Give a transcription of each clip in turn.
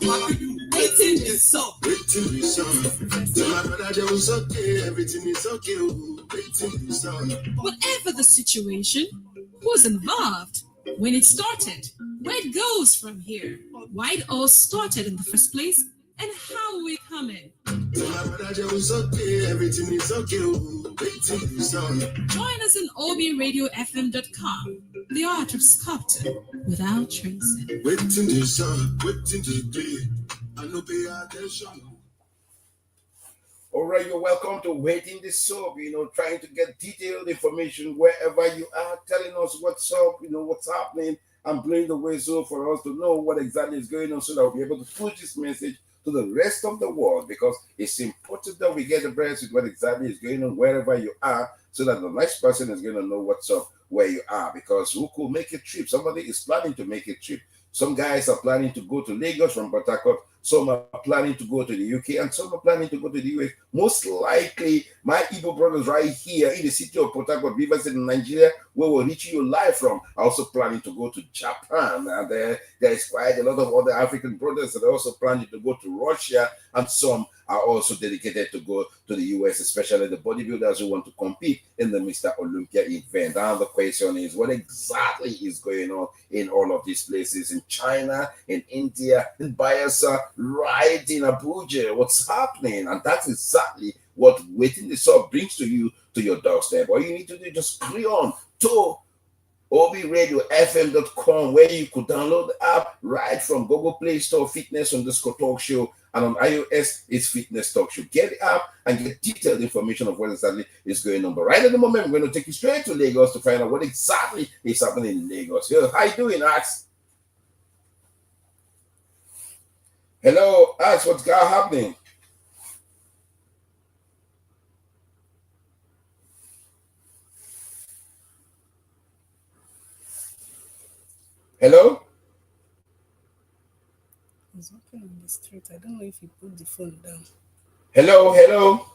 Waiting is so. Waiting is so. Tell my brother there was okay, everything is okay. Waiting is so. Whatever the situation, who's involved, when it started, where it goes from here, why it all started in the first place, and how we come in. Tell my brother there was okay, everything is okay. Waiting is so. Join us on obradiofm.com, the art of sculpting without tracing. Waiting is so, waiting to be. I know pay attention. All right, you're welcome to Waiting the Soap, trying to get detailed information wherever you are, telling us what's up, what's happening, and playing the whistle for us to know what exactly is going on so that we'll be able to push this message to the rest of the world, because it's important that we get abreast with what exactly is going on wherever you are so that the next person is going to know what's up where you are, because who could make a trip? Somebody is planning to make a trip. Some guys are planning to go to Lagos from Port Harcourt. Some are planning to go to the UK, and some are planning to go to the US. Most likely, my Igbo brothers right here in the city of Port Harcourt, Rivers in Nigeria, where we're reaching you live from, are also planning to go to Japan. And there is quite a lot of other African brothers that are also planning to go to Russia, and some are also dedicated to go to the US, especially the bodybuilders who want to compete in the Mr. Olympia event. And the question is, what exactly is going on in all of these places, in China, in India, in Bayelsa, right in Abuja? What's happening? And that's exactly what Waiting the Soap brings to you, to your doorstep. All you need to do is just click on to obradiofm.com, where you could download the app right from Google Play Store, Fitness_Talk_Show, and on iOS, it's Fitness Talk Show. Get the app and get detailed information of what exactly is going on. But right at the moment, we're going to take you straight to Lagos to find out what exactly is happening in Lagos. Yo, how you doing, Ax? Hello, Ax, what's happening? Hello? He's walking on the street. I don't know if he put the phone down. Hello.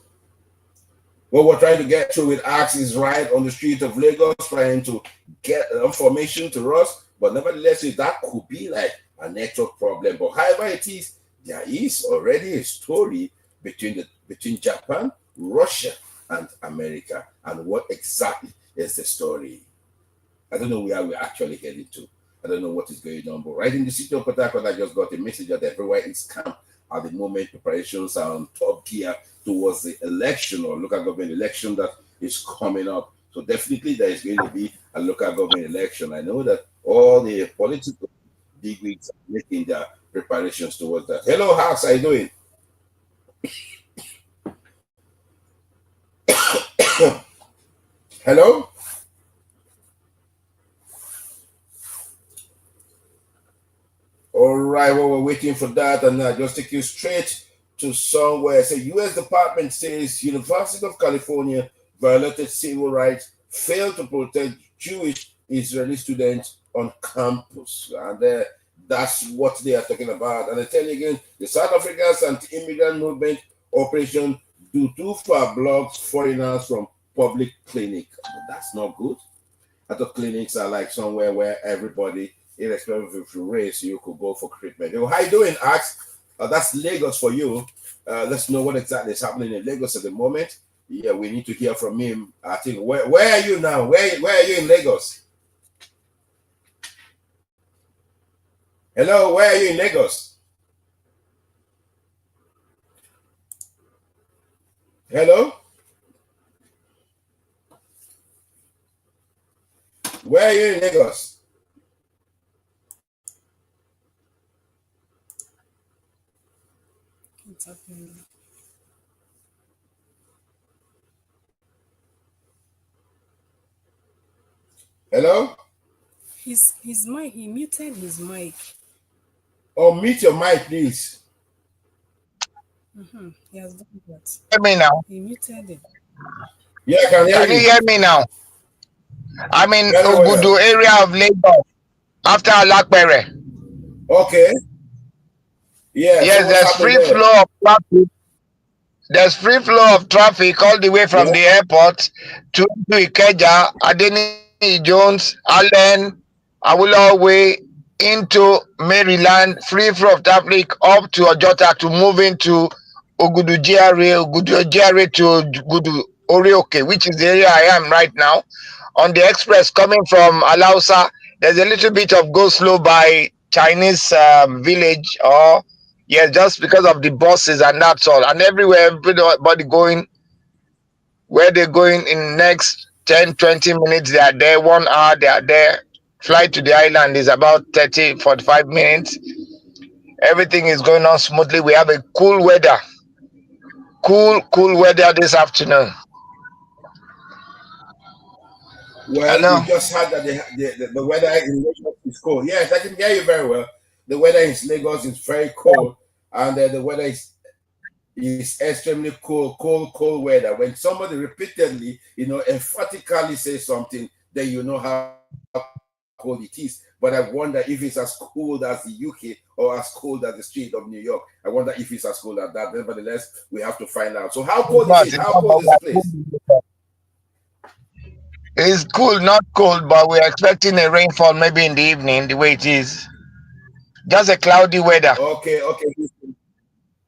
What we're trying to get through with Ax is right on the street of Lagos, trying to get information to us. But nevertheless, that could be like a network problem. But however it is, there is already a story between Japan, Russia, and America. And what exactly is the story? I don't know where we're actually heading to. I don't know what is going on, but right in the city of Port Harcourt, I just got a message that everywhere is calm at the moment. Preparations are on top gear towards the election or local government election that is coming up. So definitely there is going to be a local government election. I know that all the political bigwigs are making their preparations towards that. Hello, House, how are you doing? Hello? All right, well, we're waiting for that, and I just take you straight to somewhere. So, U.S. Department says University of California violated civil rights, failed to protect Jewish Israeli students on campus, and that's what they are talking about. And I tell you again, the South Africa's anti-immigrant movement operation do too far blocks foreigners from public clinic. That's not good. I thought clinics are like somewhere where everybody, irrespective of your race, you could go for treatment. How you doing, Ax? That's Lagos for you. Let's know what exactly is happening in Lagos at the moment. Yeah, we need to hear from him. I think, where are you now? Where are you in Lagos? Hello, where are you in Lagos? Hello? Where are you in Lagos? What's happening? Hello? His mic, he muted his mic. Oh, mute your mic, please. He has done that. Hear me now? He muted it. Yeah, I can hear Can you hear me now? I'm in Very well. Ogudu area of Lagos after Alakpere. Okay. Yeah. Yes, so there's free flow of traffic. There's free flow of traffic all the way from the airport to Ikeja, Adeni Jones, Allen, Awolowo Way, into Maryland, free flow of traffic up to Ojota to move into Ogudu GRA, Ogudu GRA to Ogudu Orioke, which is the area I am right now. On the express coming from Alausa, there's a little bit of go slow by Chinese village, or yeah, just because of the buses, and that's all. And everywhere, everybody going where they're going in next 10, 20 minutes, they are there. 1 hour, they are there. Flight to the island is about 30, 45 minutes. Everything is going on smoothly. We have a cool weather, cool weather this afternoon. Well, Hello. you just heard that the weather in Lagos is cold. Yes, I can hear you very well. The weather in Lagos is very cold, and the weather is extremely cold weather. When somebody repeatedly, emphatically says something, then you know how cold it is. But I wonder if it's as cold as the UK or as cold as the street of New York. I wonder if it's as cold as that. Nevertheless, we have to find out. So how cold is it? How cold is the place? It's cool, not cold, but we're expecting a rainfall maybe in the evening, the way it is. Just a cloudy weather. Okay.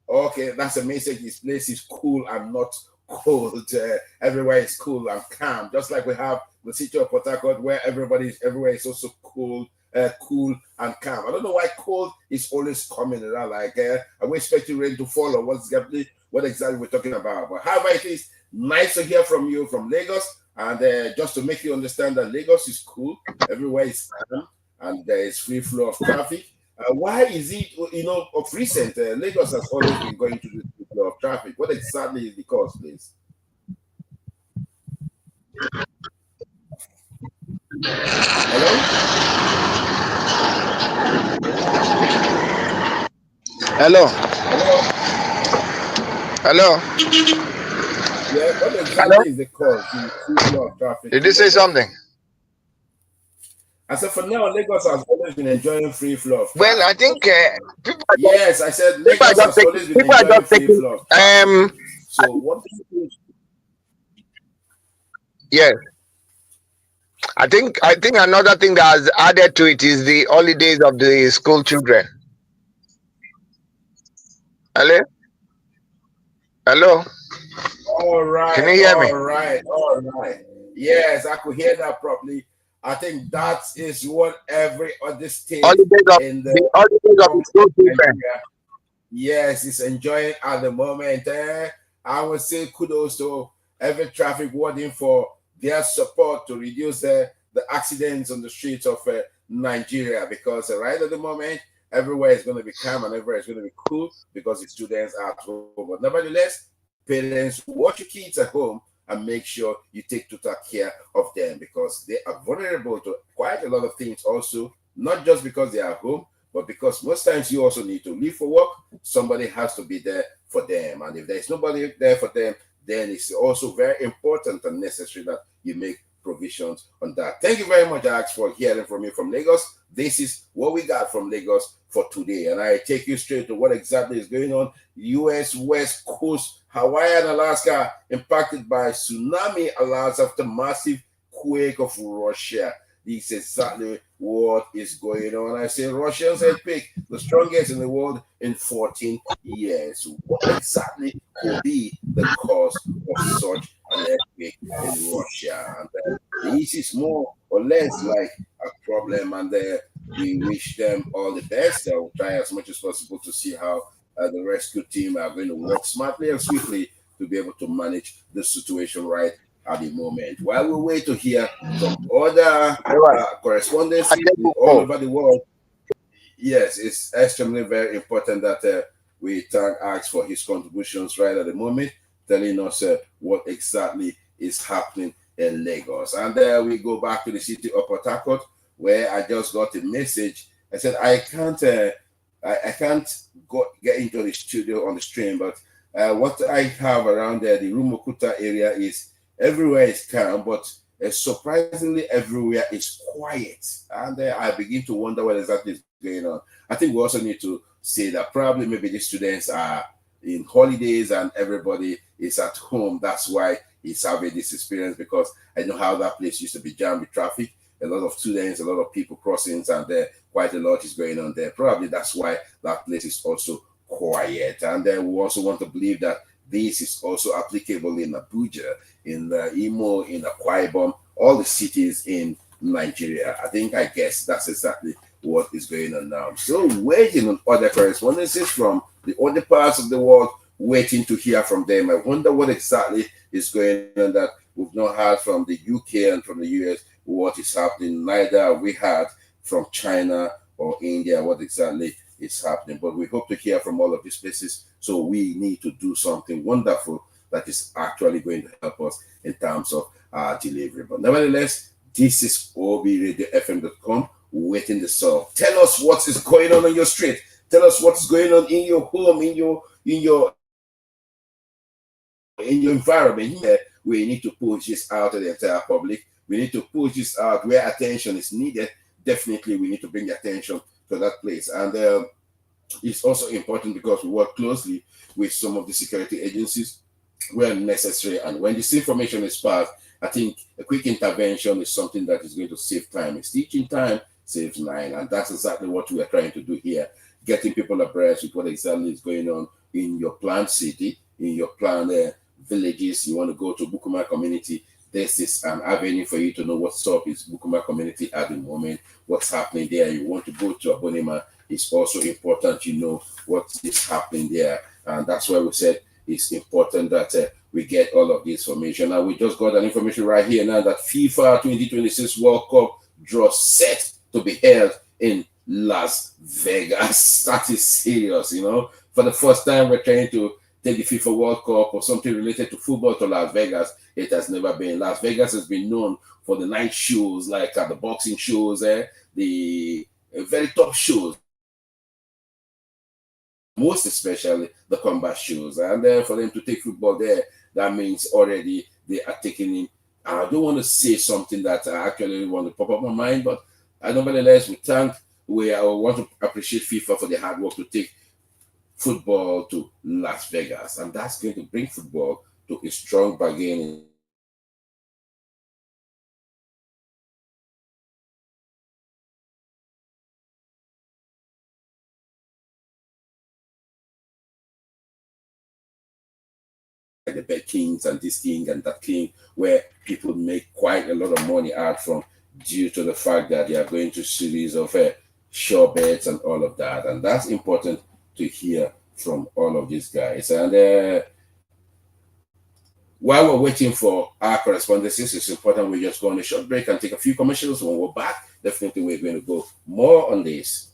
Okay, that's a message. This place is cool and not cold. Everywhere is cool and calm. Just like we have the city of Port Harcourt, where everywhere is also cool and calm. I don't know why cold is always coming around. Like, are we expecting rain to fall, or what exactly we're talking about? But however it is, nice to hear from you from Lagos. And just to make you understand that Lagos is cool, everywhere is calm, and there is free flow of traffic. Why is it, of recent, Lagos has always been going to the flow of traffic? What exactly is the cause, please? Hello? Hello. Hello? Hello. Yeah, what Hello. exactly is the cause, the free flow of traffic Did you in say Lagos? something? I said, for now, Lagos has always been enjoying free flow of Well, I traffic. think Yes, I said people are Lagos just has taking always been people are enjoying just free taking flow of traffic. So what do you think? yeah. I think another thing that has added to it is the holidays of the school children. Hello? Hello? All Can right, you hear me? all right, all right. Yes, I could hear that properly. I think that is what every other state Holidays of in the the holidays of the Republic school of children. Nigeria, yes, is enjoying at the moment. I would say kudos to every traffic warden for their support to reduce the accidents on the streets of Nigeria, because right at the moment, everywhere is going to be calm and everywhere is going to be cool because the students are at home. But nevertheless, parents, watch your kids at home and make sure you take total care of them, because they are vulnerable to quite a lot of things also, not just because they are home, but because most times you also need to leave for work. Somebody has to be there for them. And if there's nobody there for them, then it's also very important and necessary that you make provisions on that. Thank you very much, Alex, for hearing from me from Lagos. This is what we got from Lagos for today. And I take you straight to what exactly is going on. US West Coast, Hawaii and Alaska impacted by tsunami alerts after massive quake of Russia. This is exactly what is going on. I say Russians earthquake, the strongest in the world in 14 years. What exactly could be the cause of such an earthquake in Russia? And this is more or less like a problem, and we wish them all the best. I will try as much as possible to see how the rescue team are going to work smartly and swiftly to be able to manage the situation right at the moment. While we wait to hear from other All right. correspondents I take you all home. over the world, yes, it's extremely very important that we thank Ax for his contributions right at the moment, telling us what exactly is happening in Lagos. And we go back to the city of Port Harcourt, where I just got a message. I said I can't get into the studio on the stream, but what I have around there, the Rumukuta area, is everywhere is calm, but surprisingly everywhere is quiet. And I begin to wonder what exactly is going on. I think we also need to say that probably maybe the students are in holidays and everybody is at home. That's why he's having this experience, because I know how that place used to be jammed with traffic. a lot of students, a lot of people crossings, and quite a lot is going on there. Probably that's why that place is also quiet. And then we also want to believe that this is also applicable in Abuja, in Imo, in Akwa Ibom, all the cities in Nigeria. I guess that's exactly what is going on now. So waiting on other correspondences from the other parts of the world, waiting to hear from them. I wonder what exactly is going on that we've not heard from the UK and from the US, what is happening. Neither have we heard from China or India what exactly is happening. But we hope to hear from all of these places. So we need to do something wonderful that is actually going to help us in terms of our delivery. But nevertheless, this is obradiofm.com, waiting the soul. Tell us what is going on your street. Tell us what's going on in your home, in your environment here. We need to push this out to the entire public. We need to push this out where attention is needed. Definitely, we need to bring attention to that place. And it's also important because we work closely with some of the security agencies where necessary. And when this information is passed, I think a quick intervention is something that is going to save time. It's teaching time, saves nine. And that's exactly what we are trying to do here, getting people abreast with what exactly is going on in your planned city, in your planned villages. You want to go to Bukuma community, this is an avenue for you to know what's up is Bukuma community at the moment, what's happening there. You want to go to Abonima, it's also important you know what is happening there. And that's why we said it's important that we get all of this information. Now, we just got an information right here now that FIFA 2026 World Cup draw set to be held in Las Vegas. That is serious, you know. For the first time, we're trying to take the FIFA World Cup or something related to football to Las Vegas. It has never been. Las Vegas has been known for the night shows, like the boxing shows, the very top shows, most especially the combat shows. And then for them to take football there, that means already they are taking in. I don't want to say something that I actually want to pop up my mind, but nevertheless, we want to appreciate FIFA for the hard work to take football to Las Vegas, and that's going to bring football to a strong bargain. The bet kings and this king and that king, where people make quite a lot of money out from due to the fact that they are going to series of sure bets and all of that, and that's important to hear from all of these guys. And while we're waiting for our correspondences, it's important we just go on a short break and take a few commercials. When we're back, definitely we're going to go more on this.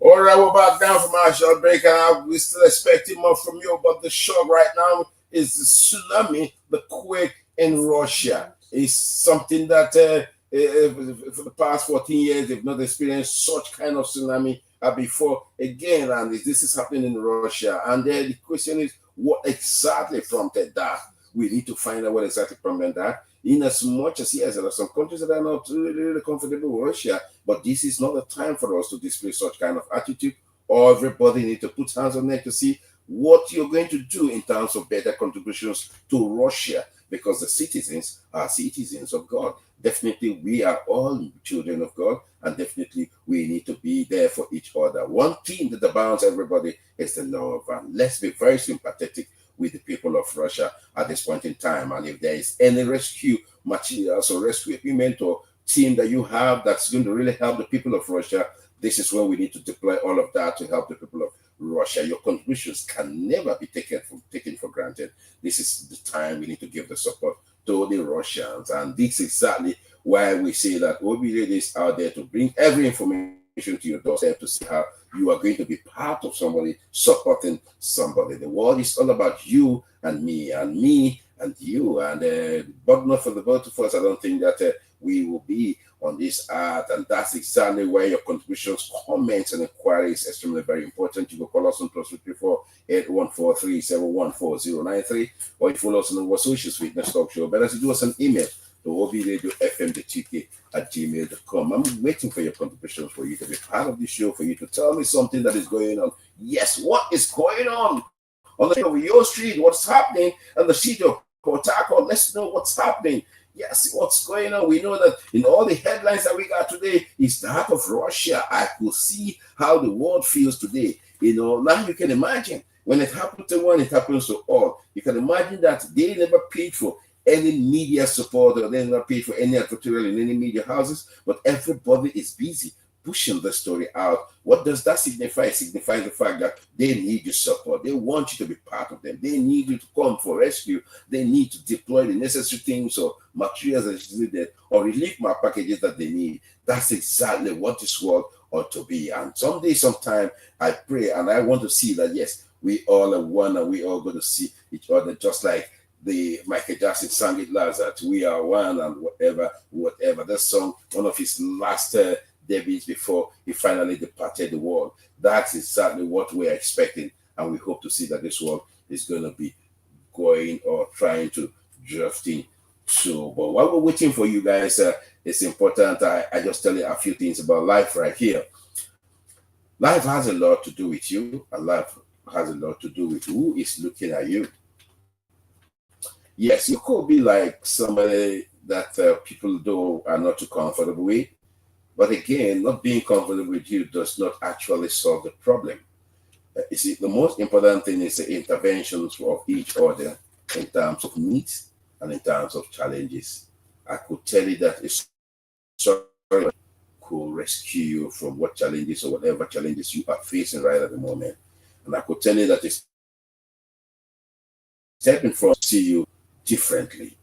All right, we're back down from our short break, and we're still expecting more from you. But the shock right now is the tsunami, the quake in Russia. It's something that for the past 14 years they've not experienced such kind of tsunami before again, and this is happening in Russia. And then the question is, what exactly prompted that? We need to find out what exactly prompted that. In as much as, yes, there are some countries that are not really comfortable with Russia, but this is not the time for us to display such kind of attitude. Everybody need to put hands on neck to see what you're going to do in terms of better contributions to Russia, because the citizens are citizens of God. Definitely, we are all children of God, and definitely we need to be there for each other. One thing that abounds everybody is the love, and let's be very sympathetic with the people of Russia at this point in time. And if there is any rescue materials or rescue equipment or team that you have that's going to really help the people of Russia, this is where we need to deploy all of that to help the people of Russia. Your contributions can never be taken for granted. This is the time we need to give the support to the Russians. And this is exactly why we say that OBJ is out there to bring every information to your doorstep to see how you are going to be part of somebody supporting somebody. The world is all about you and me and you. And but not for the both of us, I don't think that we will be on this earth. And that's exactly where your contributions, comments, and inquiries is extremely very important. You can call us on +34 8143714093, or you follow us on our socials, Fitness Talk Show. Better to do us an email to obradiofmdtk@gmail.com. I'm waiting for your contributions, for you to be part of the show, for you to tell me something that is going on. Yes, what is going on the street of your street? What's happening on the street of Port Harcourt? Let's know what's happening. Yes, what's going on? We know that in all the headlines that we got today, it's the heart of Russia. I could see how the world feels today. Now you can imagine when it happened to one, it happens to all. You can imagine that they never paid for any media support, or they never paid for any editorial in any media houses, but everybody is busy pushing the story out. What does that signify? It signifies the fact that they need your support. They want you to be part of them. They need you to come for rescue. They need to deploy the necessary things or materials that is needed, or relief packages that they need. That's exactly what this world ought to be. And someday, sometime, I pray and I want to see that, yes, we all are one, and we all going to see each other, just like the Michael Jackson sang it last, that we are one, and whatever. That song, one of his last debuts before he finally departed the world. That's exactly what we're expecting, and we hope to see that this world is going to be going or trying to drifting. So, but while we're waiting for you guys, it's important I just tell you a few things about life right here. Life has a lot to do with you, and life has a lot to do with who is looking at you. Yes, you could be like somebody that people do are not too comfortable with, but again, not being comfortable with you does not actually solve the problem. You see, the most important thing is the interventions of each other in terms of needs and in terms of challenges. I could tell you that it's sorry could rescue you from what challenges or whatever challenges you are facing right at the moment. And I could tell you that it's stepping from see you differently.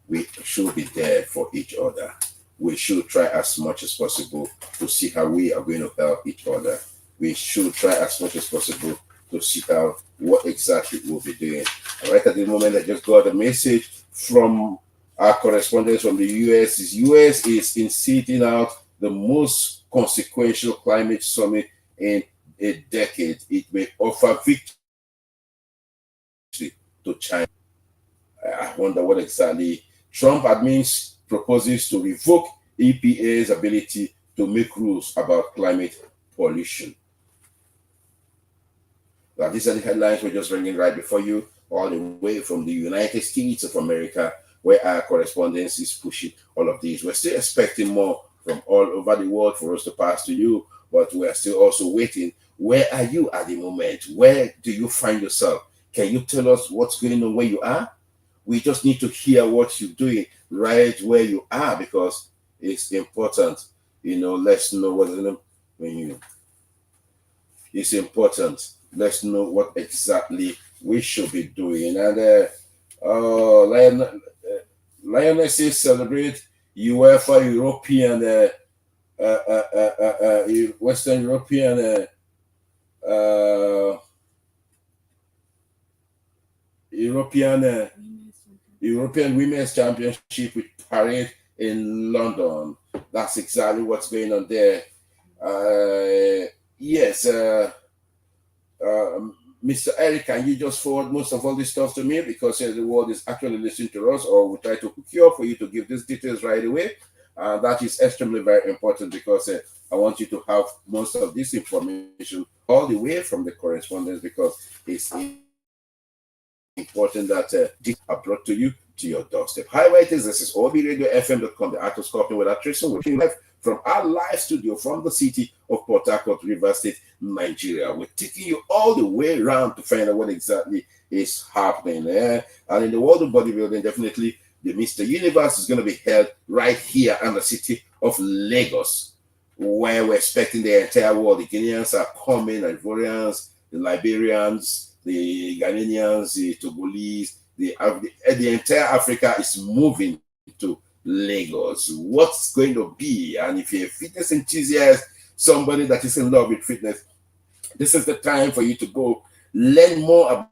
We should be there for each other. We should try as much as possible to see how we are going to help each other. We should try as much as possible to see out what exactly we'll be doing. And right at the moment, I just got a message from our correspondent from the US. The US is in seeking out the most consequential climate summit in a decade. It may offer victory to China. I wonder what exactly Trump admins proposes to revoke EPA's ability to make rules about climate pollution. Now, these are the headlines we're just bringing right before you, all the way from the United States of America, where our correspondence is pushing all of these. We're still expecting more from all over the world for us to pass to you, but we're still also waiting. Where are you at the moment? Where do you find yourself? Can you tell us what's going on where you are? We just need to hear what you're doing right where you are, because it's important. Let's know it's important. Let's know what exactly we should be doing. And Lionesses celebrate UEFA European Western European European Women's Championship with parade in London. That's exactly what's going on there. Yes, Mr. Eric, can you just forward most of all this stuff to me because the world is actually listening to us, or we'll try to hook you up for you to give these details right away. That is extremely very important because I want you to have most of this information all the way from the correspondence because it's important that these are brought to you to your doorstep. Hi, writers. This is OBRadioFM.com, the art of sculpting with Attrition. We're live from our live studio from the city of Port Harcourt, River State, Nigeria. We're taking you all the way around to find out what exactly is happening there. And in the world of bodybuilding, definitely the Mr. Universe is going to be held right here in the city of Lagos, where we're expecting the entire world. The Guineans are coming, Ivorians, the Liberians, the Ghanaians, the Togolese, the entire Africa is moving to Lagos. What's going to be? And if you're a fitness enthusiast, somebody that is in love with fitness, this is the time for you to go learn more about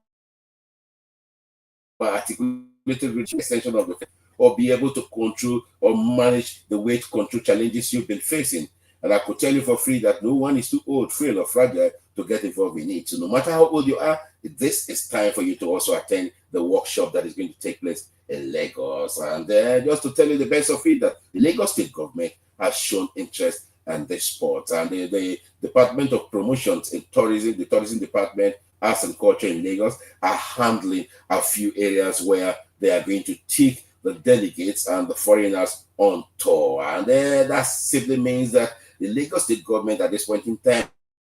articulated extension of the or be able to control or manage the weight control challenges you've been facing. And I could tell you for free that no one is too old, frail, or fragile to get involved in it. So no matter how old you are, this is time for you to also attend the workshop that is going to take place in Lagos. And just to tell you the best of it, that the Lagos State government has shown interest in this sport. And the Department of Promotions in Tourism, the Tourism Department, Arts and Culture in Lagos, are handling a few areas where they are going to take the delegates and the foreigners on tour. And that simply means that the Lagos State government at this point in time,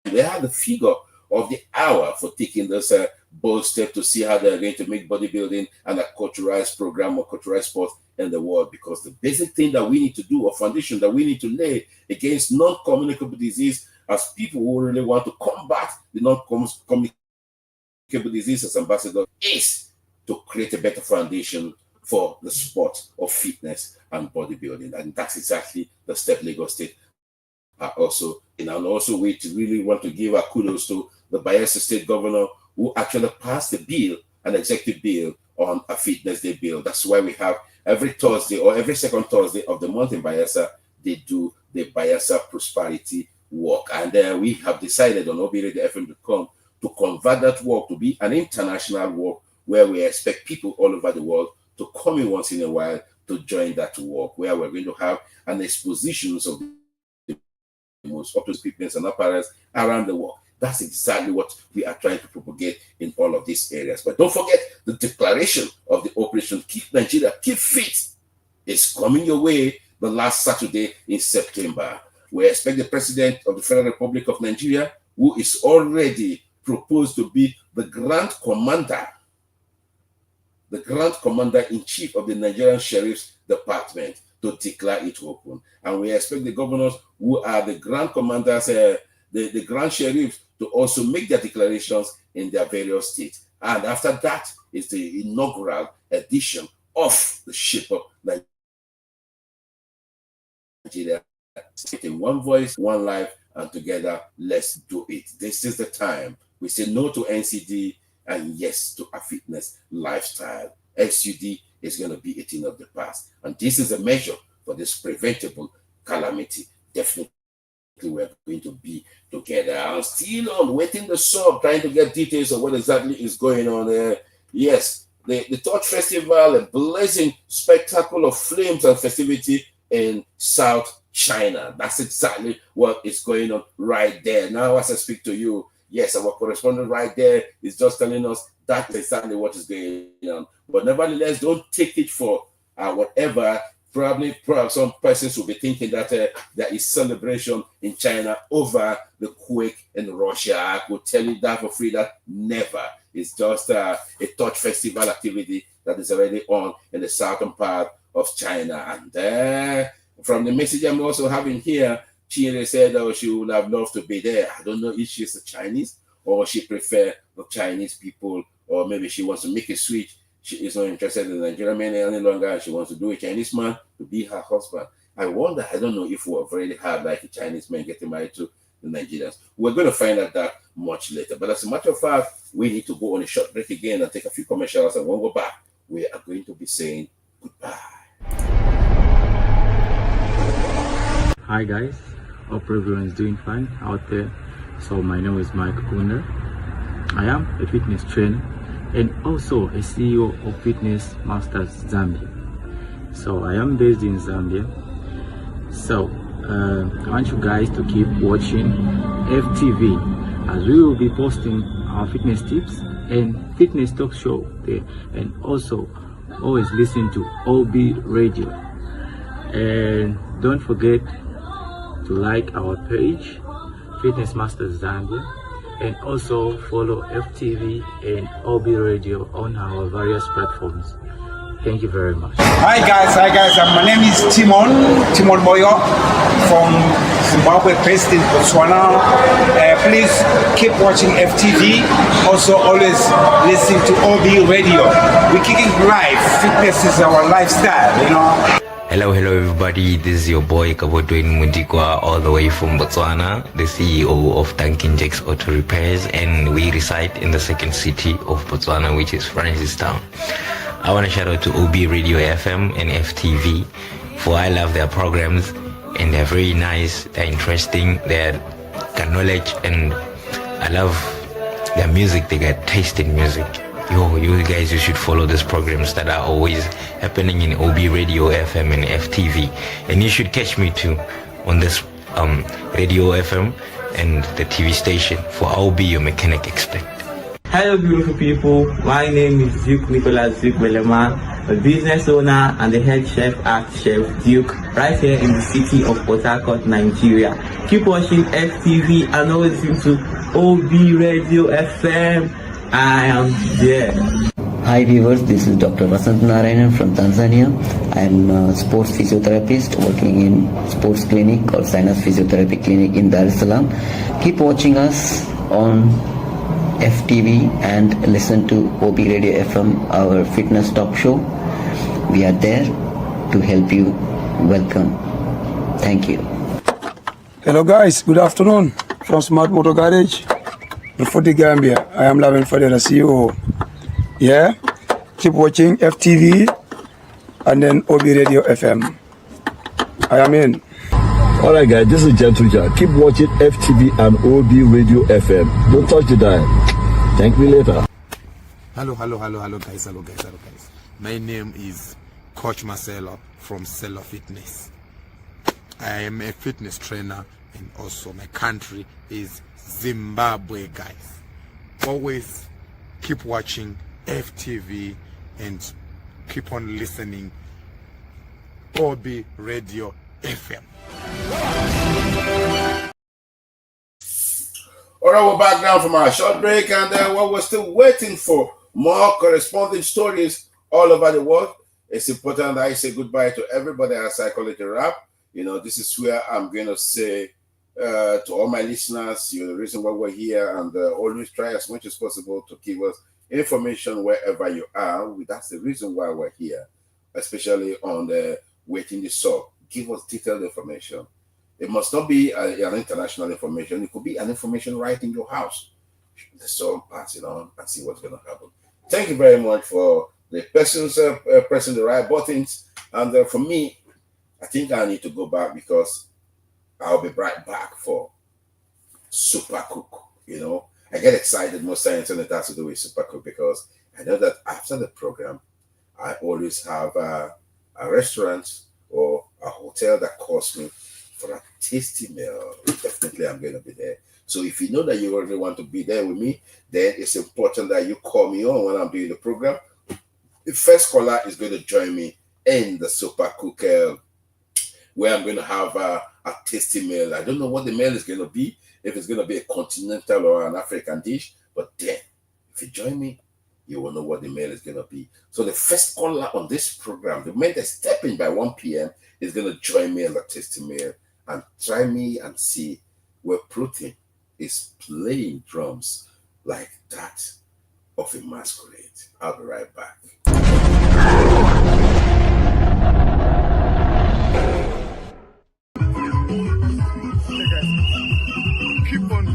they have the figure of the hour for taking this bold step to see how they're going to make bodybuilding and a culturalized program or culturalized sport in the world. Because the basic thing that we need to do, or foundation that we need to lay against non-communicable disease as people who really want to combat the non-communicable disease as ambassadors, is to create a better foundation for the sport of fitness and bodybuilding. And that's exactly the step Lagos State are also in. And also we really want to give our kudos to the Bayelsa State Governor, who actually passed a bill, an executive bill on a fitness day bill. That's why we have every Thursday or every second Thursday of the month in Bayelsa, they do the Bayelsa Prosperity Walk. And we have decided on OBRadioFM.com to convert that walk to be an international walk where we expect people all over the world to come in once in a while to join that walk, where we're going to have an expositions of the most up to equipments and apparatus around the world. That's exactly what we are trying to propagate in all of these areas. But don't forget, the declaration of the Operation Keep Nigeria Keep Fit is coming your way the last Saturday in September. We expect the President of the Federal Republic of Nigeria, who is already proposed to be the Grand Commander-in-Chief of the Nigerian Sheriff's Department, to declare it open. And we expect the governors, who are the Grand Commanders, the Grand Sheriffs, to also make their declarations in their various states. And after that is the inaugural edition of the Shape Up Nigeria. In one voice, one life, and together, let's do it. This is the time. We say no to NCD and yes to a fitness lifestyle. SUD is going to be a thing of the past. And this is a measure for this preventable calamity. Definitely we're going to be together. I'm still on waiting the sub, trying to get details of what exactly is going on there. Yes, the Torch Festival, a blazing spectacle of flames and festivity in South China. That's exactly what is going on right there. Now, as I speak to you, yes, our correspondent right there is just telling us that's exactly what is going on. But nevertheless, don't take it for whatever. Probably some persons will be thinking that there is celebration in China over the quake in Russia. I could tell you that for free, that never. It's just a Torch Festival activity that is already on in the southern part of China. And from the message I'm also having here, Chile said she would have loved to be there. I don't know if she's a Chinese or she prefers the Chinese people, or maybe she wants to make a switch. She is not interested in Nigerian men any longer, and she wants to do a Chinese man to be her husband. I wonder, I don't know if we've already had like a Chinese man getting married to the Nigerians. We're going to find out that much later. But as a matter of fact, we need to go on a short break again and take a few commercials, and when we're back, we are going to be saying goodbye. Hi guys, hope everyone is doing fine out there. So my name is Mike Kunder. I am a fitness trainer and also a CEO of Fitness Masters Zambia. So I am based in Zambia. So I want you guys to keep watching FTV as we will be posting our fitness tips and fitness talk show there, and also always listen to OB Radio. And don't forget to like our page, Fitness Masters Zambia, and also follow FTV and OB Radio on our various platforms. Thank you very much. Hi guys. My name is Timon Moyo from Zimbabwe, based in Botswana. Please keep watching FTV. Also, always listen to OB Radio. We're kicking live. Fitness is our lifestyle, you know. Hello everybody, this is your boy Kabodwin Mundikwa, all the way from Botswana, the CEO of Duncan Jakes Auto Repairs, and we reside in the second city of Botswana, which is Francistown. I want to shout out to OB Radio FM and FTV, for I love their programs and they're very nice, they're interesting, they're got knowledge, and I love their music. They got taste in music. You guys, you should follow these programs that are always happening in OB Radio FM and FTV, and you should catch me too on this Radio FM and the TV station, for I'll be your mechanic expert. Hello beautiful people, my name is Duke Nicholas Duke Belema, a business owner and the head chef at Chef Duke, right here in the city of Port Harcourt, Nigeria. Keep watching FTV and always listen to OB Radio FM. I am there. Hi viewers, this is Dr. Vasant Narayanan from Tanzania. I am a sports physiotherapist working in sports clinic called Sinus Physiotherapy Clinic in Dar es Salaam. Keep watching us on FTV and listen to OB Radio FM, our fitness talk show. We are there to help you. Welcome. Thank you. Hello guys, good afternoon from Smart Motor Garage in Fort Gambia. I am Lavin Fadera, CEO. Yeah, keep watching FTV and then OB Radio FM. I am in. Alright guys, this is Gentle Jack. Keep watching FTV and OB Radio FM. Don't touch the dial. Thank me later. Hello guys. My name is Coach Marcelo from Cello Fitness. I am a fitness trainer, and also my country is Zimbabwe, guys. Always keep watching FTV and keep on listening OB Radio FM. All right, we're back now from our short break, and while we're still waiting for more corresponding stories all over the world, it's important that I say goodbye to everybody as I call it a wrap. You know, this is where I'm going to say to all my listeners, you're the reason why we're here, and always try as much as possible to give us information wherever you are. That's the reason why we're here, especially on the Waiting the Soul. Give us detailed information. It must not be an international information. It could be an information right in your house. So pass it on and see what's going to happen. Thank you very much for the persons pressing the right buttons. And for me, I think I need to go back because I'll be right back for Super Cook. You know, I get excited most times when it has to do with Super Cook because I know that after the program, I always have a restaurant or a hotel that calls me for a tasty meal. Definitely I'm going to be there. So if you know that you already want to be there with me, then it's important that you call me on when I'm doing the program. The first caller is going to join me in the Super Cook where I'm going to have a tasty meal. I don't know what the meal is going to be, if it's going to be a continental or an African dish, but then if you join me, you will know what the meal is going to be. So the first caller on this program, the man that step in by 1 p.m. is going to join me in the tasty meal and try me and see where protein is playing drums like that of a masquerade. I'll be right back. Keep on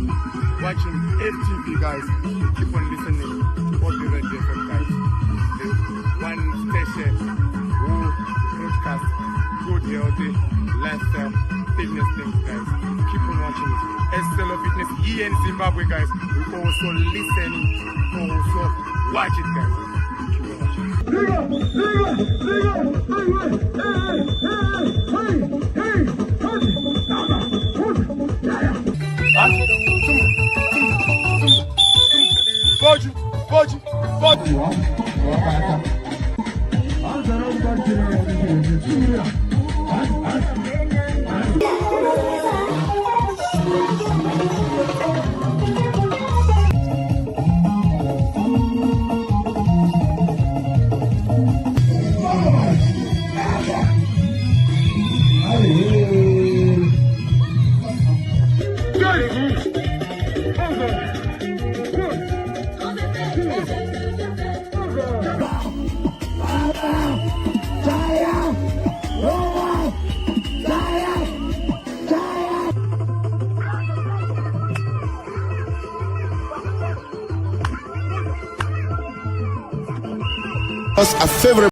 watching FTV, guys. Keep on listening to all the radio FM, guys. The one station who broadcast good, healthy lifestyle fitness things, guys. Keep on watching it. Cello Fitness here in Zimbabwe, guys, we also listen, also watch it, guys. A favorite